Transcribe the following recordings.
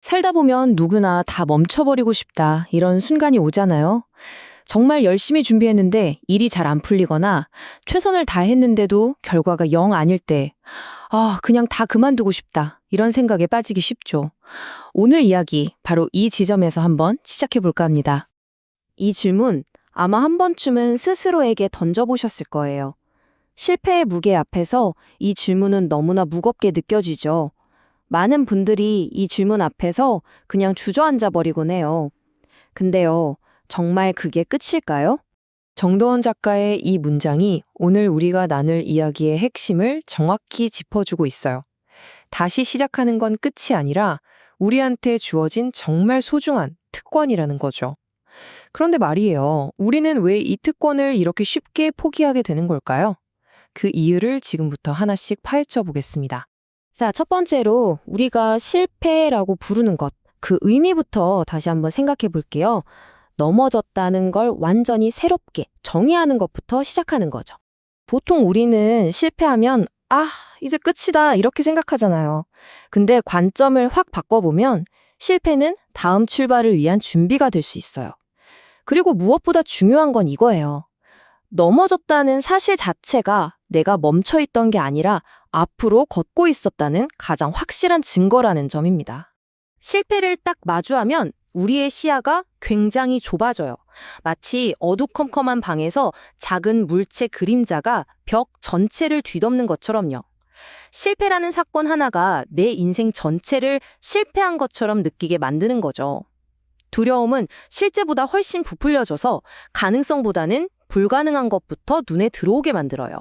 살다 보면 누구나 다 멈춰버리고 싶다, 이런 순간이 오잖아요. 정말 열심히 준비했는데 일이 잘 안 풀리거나 최선을 다했는데도 결과가 영 아닐 때, 그냥 다 그만두고 싶다, 이런 생각에 빠지기 쉽죠. 오늘 이야기, 바로 이 지점에서 한번 시작해 볼까 합니다. 이 질문, 아마 한 번쯤은 스스로에게 던져보셨을 거예요. 실패의 무게 앞에서 이 질문은 너무나 무겁게 느껴지죠. 많은 분들이 이 질문 앞에서 그냥 주저앉아 버리곤 해요. 근데요, 정말 그게 끝일까요? 정도원 작가의 이 문장이 오늘 우리가 나눌 이야기의 핵심을 정확히 짚어주고 있어요. 다시 시작하는 건 끝이 아니라 우리한테 주어진 정말 소중한 특권이라는 거죠. 그런데 말이에요, 우리는 왜 이 특권을 이렇게 쉽게 포기하게 되는 걸까요? 그 이유를 지금부터 하나씩 파헤쳐 보겠습니다. 자, 첫 번째로 우리가 실패라고 부르는 것, 그 의미부터 다시 한번 생각해 볼게요. 넘어졌다는 걸 완전히 새롭게 정의하는 것부터 시작하는 거죠. 보통 우리는 실패하면 이제 끝이다, 이렇게 생각하잖아요. 근데 관점을 확 바꿔보면 실패는 다음 출발을 위한 준비가 될 수 있어요. 그리고 무엇보다 중요한 건 이거예요. 넘어졌다는 사실 자체가 내가 멈춰있던 게 아니라 앞으로 걷고 있었다는 가장 확실한 증거라는 점입니다. 실패를 딱 마주하면 우리의 시야가 굉장히 좁아져요. 마치 어두컴컴한 방에서 작은 물체 그림자가 벽 전체를 뒤덮는 것처럼요. 실패라는 사건 하나가 내 인생 전체를 실패한 것처럼 느끼게 만드는 거죠. 두려움은 실제보다 훨씬 부풀려져서 가능성보다는 불가능한 것부터 눈에 들어오게 만들어요.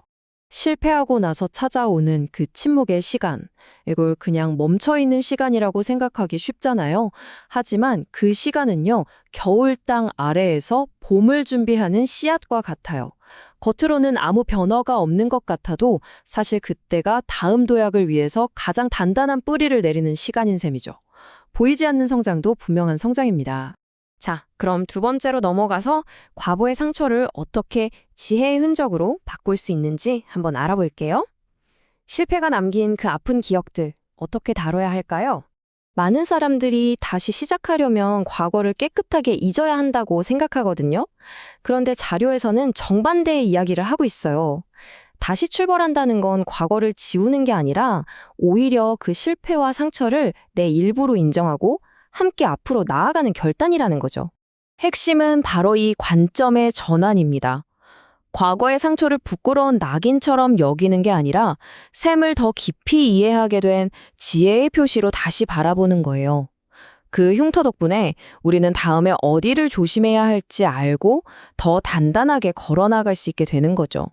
실패하고 나서 찾아오는 그 침묵의 시간, 이걸 그냥 멈춰있는 시간이라고 생각하기 쉽잖아요. 하지만 그 시간은요, 겨울 땅 아래에서 봄을 준비하는 씨앗과 같아요. 겉으로는 아무 변화가 없는 것 같아도 사실 그때가 다음 도약을 위해서 가장 단단한 뿌리를 내리는 시간인 셈이죠. 보이지 않는 성장도 분명한 성장입니다. 자, 그럼 두 번째로 넘어가서 과거의 상처를 어떻게 지혜의 흔적으로 바꿀 수 있는지 한번 알아볼게요. 실패가 남긴 그 아픈 기억들, 어떻게 다뤄야 할까요? 많은 사람들이 다시 시작하려면 과거를 깨끗하게 잊어야 한다고 생각하거든요. 그런데 자료에서는 정반대의 이야기를 하고 있어요. 다시 출발한다는 건 과거를 지우는 게 아니라 오히려 그 실패와 상처를 내 일부로 인정하고 함께 앞으로 나아가는 결단이라는 거죠. 핵심은 바로 이 관점의 전환입니다. 과거의 상처를 부끄러운 낙인처럼 여기는 게 아니라 샘을 더 깊이 이해하게 된 지혜의 표시로 다시 바라보는 거예요. 그 흉터 덕분에 우리는 다음에 어디를 조심해야 할지 알고 더 단단하게 걸어나갈 수 있게 되는 거죠.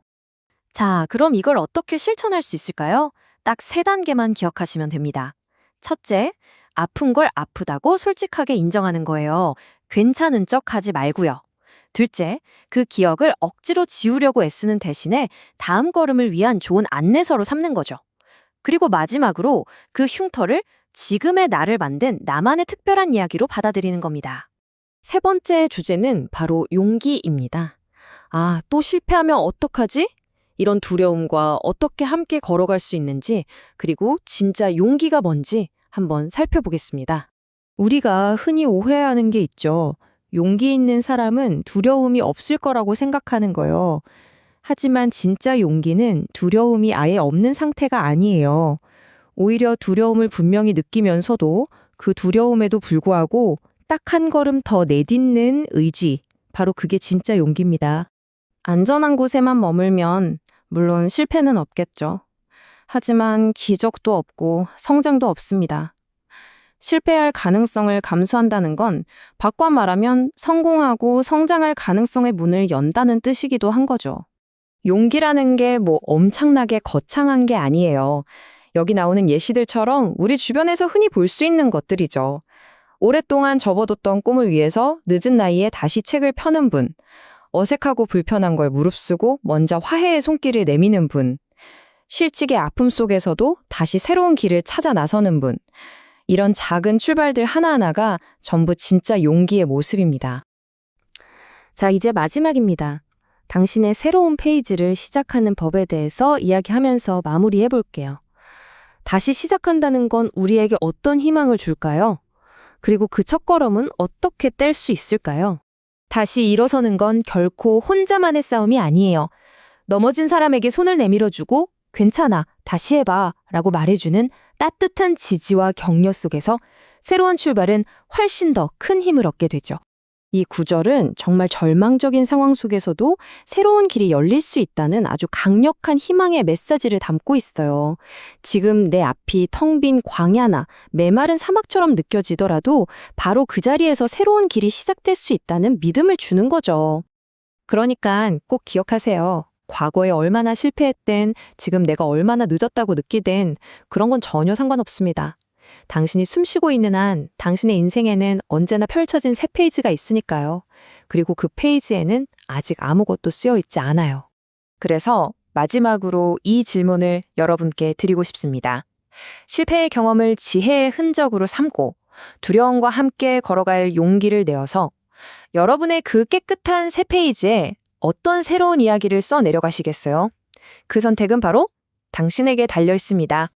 자, 그럼 이걸 어떻게 실천할 수 있을까요? 딱 세 단계만 기억하시면 됩니다. 첫째, 아픈 걸 아프다고 솔직하게 인정하는 거예요. 괜찮은 척 하지 말고요. 둘째, 그 기억을 억지로 지우려고 애쓰는 대신에 다음 걸음을 위한 좋은 안내서로 삼는 거죠. 그리고 마지막으로 그 흉터를 지금의 나를 만든 나만의 특별한 이야기로 받아들이는 겁니다. 세 번째 주제는 바로 용기입니다. 또 실패하면 어떡하지? 이런 두려움과 어떻게 함께 걸어갈 수 있는지, 그리고 진짜 용기가 뭔지 한번 살펴보겠습니다. 우리가 흔히 오해하는 게 있죠. 용기 있는 사람은 두려움이 없을 거라고 생각하는 거요. 하지만 진짜 용기는 두려움이 아예 없는 상태가 아니에요. 오히려 두려움을 분명히 느끼면서도 그 두려움에도 불구하고 딱 한 걸음 더 내딛는 의지, 바로 그게 진짜 용기입니다. 안전한 곳에만 머물면 물론 실패는 없겠죠. 하지만 기적도 없고 성장도 없습니다. 실패할 가능성을 감수한다는 건 바꿔 말하면 성공하고 성장할 가능성의 문을 연다는 뜻이기도 한 거죠. 용기라는 게 엄청나게 거창한 게 아니에요. 여기 나오는 예시들처럼 우리 주변에서 흔히 볼 수 있는 것들이죠. 오랫동안 접어뒀던 꿈을 위해서 늦은 나이에 다시 책을 펴는 분, 어색하고 불편한 걸 무릅쓰고 먼저 화해의 손길을 내미는 분, 실직의 아픔 속에서도 다시 새로운 길을 찾아 나서는 분, 이런 작은 출발들 하나하나가 전부 진짜 용기의 모습입니다. 자, 이제 마지막입니다. 당신의 새로운 페이지를 시작하는 법에 대해서 이야기하면서 마무리해 볼게요. 다시 시작한다는 건 우리에게 어떤 희망을 줄까요? 그리고 그 첫걸음은 어떻게 뗄 수 있을까요? 다시 일어서는 건 결코 혼자만의 싸움이 아니에요. 넘어진 사람에게 손을 내밀어주고 괜찮아, 다시 해봐 라고 말해주는 따뜻한 지지와 격려 속에서 새로운 출발은 훨씬 더 큰 힘을 얻게 되죠. 이 구절은 정말 절망적인 상황 속에서도 새로운 길이 열릴 수 있다는 아주 강력한 희망의 메시지를 담고 있어요. 지금 내 앞이 텅 빈 광야나 메마른 사막처럼 느껴지더라도 바로 그 자리에서 새로운 길이 시작될 수 있다는 믿음을 주는 거죠. 그러니까 꼭 기억하세요. 과거에 얼마나 실패했든 지금 내가 얼마나 늦었다고 느끼든 그런 건 전혀 상관없습니다. 당신이 숨쉬고 있는 한 당신의 인생에는 언제나 펼쳐진 새 페이지가 있으니까요. 그리고 그 페이지에는 아직 아무것도 쓰여 있지 않아요. 그래서 마지막으로 이 질문을 여러분께 드리고 싶습니다. 실패의 경험을 지혜의 흔적으로 삼고 두려움과 함께 걸어갈 용기를 내어서 여러분의 그 깨끗한 새 페이지에 어떤 새로운 이야기를 써 내려가시겠어요? 그 선택은 바로 당신에게 달려 있습니다.